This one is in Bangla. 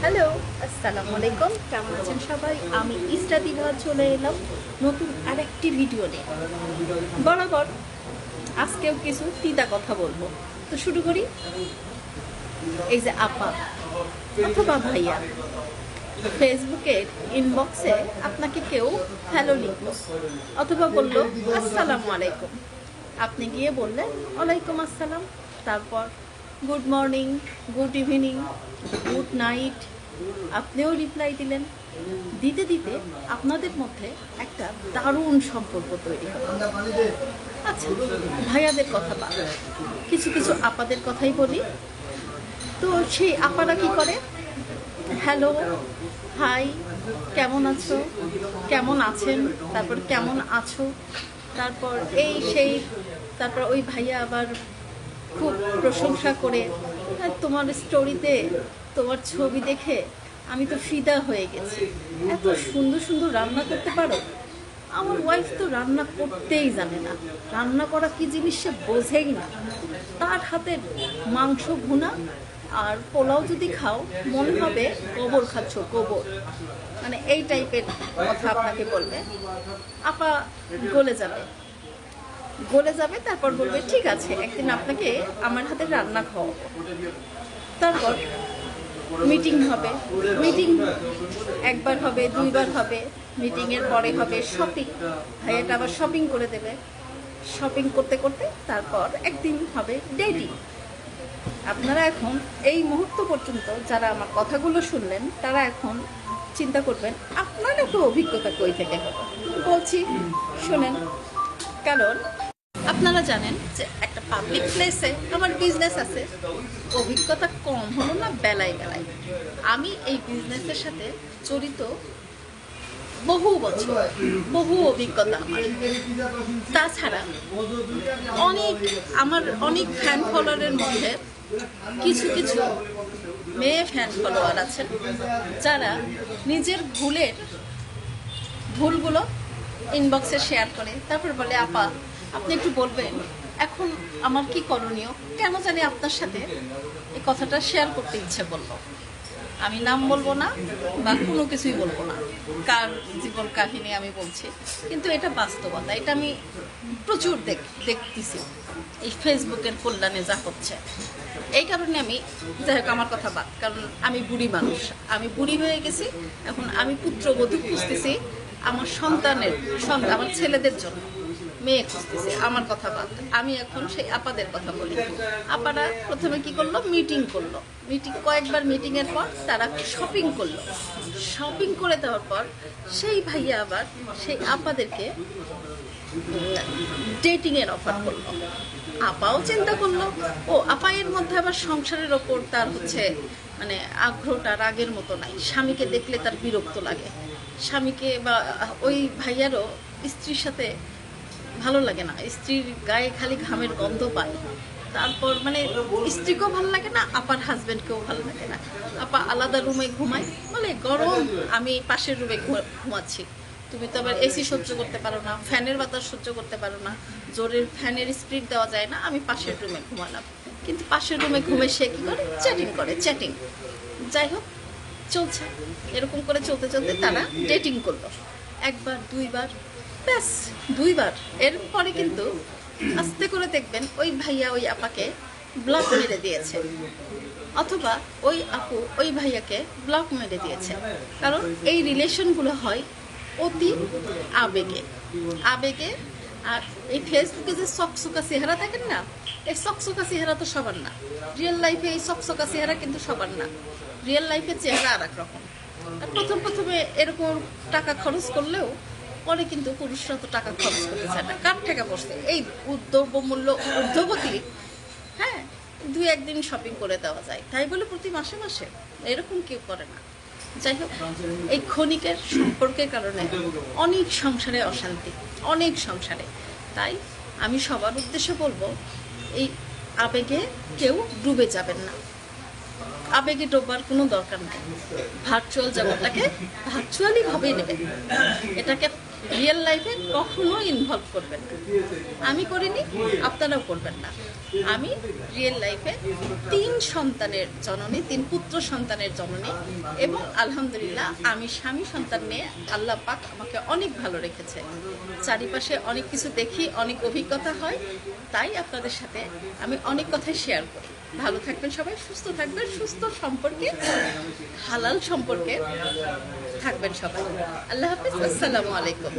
হ্যালো, আসসালামু আলাইকুম। কেমন আছেন সবাই? আমি ইস্টা দিবা চলে এলাম নতুন আরেকটি ভিডিও নিয়ে। বরাবর আজকেও কিছু তিতা কথা বলবো। তো শুরু করি। এই যে আপা অথবা ভাইয়া, ফেসবুকের ইনবক্সে আপনাকে কেউ হ্যালো লিখলো অথবা বললো আসসালামু আলাইকুম। আপনি গিয়ে বললেন ওয়ালাইকুম আসসালাম। তারপর good morning, good evening, good night আপনিও রিপ্লাই দিলেন। দিতে দিতে আপনাদের মধ্যে একটা দারুণ সম্পর্ক তৈরি হবে। আচ্ছা, ভাইয়াদের কথা বাদ, কিছু কিছু আপাদের কথাই বলি। তো সেই আপারা কি করে? হ্যালো, হাই, কেমন আছো, কেমন আছেন, তারপর কেমন আছো, তারপর এই সেই, তারপর ওই ভাইয়া আবার খুব প্রশংসা করে, তোমার স্টোরিতে তোমার ছবি দেখে আমি তো ফিদা হয়ে গেছি, এত সুন্দর সুন্দর রান্না করতে পারো। আমার ওয়াইফ তো রান্না করতেই জানে না, রান্না করা কি জিনিস সে বোঝেই না। তার হাতের মাংস ভুনা আর পোলাও যদি খাও মনে হবে গোবর খাচ্ছ, গোবর। মানে এই টাইপের কথা আপনাকে বলবে। আপা গলে যাবে, গলে যাবে, তারপর বলবে ঠিক আছে একদিন আপনাকে আমার হাতের রান্না খাওয়াবো। তারপর মিটিং হবে, মিটিং একবার হবে, দুইবার হবে, মিটিংয়ের পরে হবে শপিং, ভাইয়াটা আবার শপিং করে দেবে। শপিং করতে করতে তারপর একদিন হবে ডেটিং। আপনারা এখন এই মুহূর্ত পর্যন্ত যারা আমার কথাগুলো শুনলেন তারা এখন চিন্তা করবেন আপনার এত অভিজ্ঞতা কই থেকে হবে। বলছি শুনেন, কারণ আপনারা জানেন যে একটা পাবলিক প্লেসে আমার বিজনেস আছে। অভিজ্ঞতা কম হলো না বেলায় বেলায়। আমি এই বিজনেসের সাথে জড়িত বহু বছর, বহু অভিজ্ঞতা আমার। তাছাড়া অনেক ফ্যান ফলোয়ারের মধ্যে কিছু কিছু মেয়ে ফ্যান ফলোয়ার আছেন যারা নিজের ভুলগুলো ইনবক্সে শেয়ার করে, তারপর বলে আপা আপনি একটু বলবেন এখন আমার কি করণীয়। কেন জানি আপনার সাথে এই কথাটা শেয়ার করতে ইচ্ছে করলো। আমি নাম বলবো না বা কোনো কিছুই বলবো না, কার জীবন কাহিনী আমি বলছি, কিন্তু এটা বাস্তবতা। এটা আমি প্রচুর দেখতেছি এই ফেসবুকের কল্যাণে যা হচ্ছে। এই কারণে আমি, যাই হোক আমার কথা বাদ, কারণ আমি বুড়ি মানুষ, আমি বুড়ি হয়ে গেছি। এখন আমি পুত্রবধূ খুঁজতেছি আমার আমার ছেলেদের জন্য মেয়ে খুঁজতেছি। আমার কথা বাদ, আমি এখন সেই আপাদের কথা বলি। আপারা প্রথমে কি করলো, মিটিং করলো। কয়েকবার মিটিংয়ের পর তারা শপিং করলো। শপিং করে দেওয়ার পর সেই ভাইয়া আবার সেই আপাদেরকে ডেটিংয়ের অফার করলো। আপাও চিন্তা করলো ও আপা এর মধ্যে আবার সংসারের ওপর তার মানে আগ্রহটা আগের মতো নাই। স্বামীকে দেখলে তার বিরক্ত লাগে, স্বামীকে বা ওই ভাইয়ারও স্ত্রীর সাথে ভালো লাগে না, স্ত্রীর গায়ে খালি ঘামের গন্ধ পায়। তারপর মানে স্ত্রীকেও ভালো লাগে না, আপার হাজবেন্ডকেও ভালো লাগে না। আপা আলাদা রুমে ঘুমায়, বলে গরম আমি পাশের রুমে ঘুমাচ্ছি, তুমি তো আবার এসি সহ্য করতে পারো না, ফ্যানের বাতাস সহ্য করতে পারো না, জোরের ফ্যানের স্পিড দেওয়া যায় না, আমি পাশের রুমে ঘুমালাম। কিন্তু পাশের রুমে ঘুমে সে কী করে, চ্যাটিং। যাই হোক চলছে, এরকম করে চলতে চলতে তারা ডেটিং করলো। একবার, দুইবার, ব্যাস দুইবার। এরপরে কিন্তু আস্তে করে দেখবেন ওই ভাইয়া ওই আপাকে ব্লক মেরে দিয়েছে, অথবা ওই আপু ওই ভাইয়াকে ব্লক মেরে দিয়েছে। কারণ এই রিলেশনগুলো হয় অতি আবেগে। আর এই ফেসবুকে যে সকসকা চেহারা থাকেন না, এই সকসকা চেহারা তো সবার না। রিয়েল লাইফে এই সকসকা চেহারা কিন্তু সবার না। রিয়েল লাইফের চেহারা আর এক রকম। আর প্রথমে এরকম টাকা খরচ করলেও পরে কিন্তু পুরুষরা তো টাকা খরচ করতে চায় না। কার টাকা বসতে এই দ্রব্যমূল্য ঊর্ধ্বগতি, হ্যাঁ, দুই একদিন শপিং করে দেওয়া যায়, তাই বলে প্রতি মাসে মাসে এরকম কেউ করে না। যাই হোক, এই ক্ষণিকের সম্পর্কের কারণে অনেক সংসারে অশান্তি, অনেক সংসারে। তাই আমি সবার উদ্দেশ্যে বলবো এই আবেগে কেউ ডুবে যাবেন না, আবেগে ডোবার কোনো দরকার নাই। ভার্চুয়াল জগৎটাকে ভার্চুয়ালি ভাবেই নেবেন, এটাকে রিয়েল লাইফে কখনো ইনভলভ করবেন না। আমি করিনি, আপনারাও করবেন না। আমি রিয়েল লাইফে 3 সন্তানের জননী, 3 পুত্র সন্তানের জননী, এবং আলহামদুলিল্লাহ আমি স্বামী সন্তান নিয়ে আল্লাহ পাক আমাকে অনেক ভালো রেখেছে। চারিপাশে অনেক কিছু দেখি, অনেক অভিজ্ঞতা হয়, তাই আপনাদের সাথে আমি অনেক কথাই শেয়ার করি। ভালো থাকবেন সবাই, সুস্থ থাকবেন, সুস্থ সম্পর্কে, হালাল সম্পর্কে থাকবেন সবাই। আল্লাহ হাফিজ, আসসালামু আলাইকুম।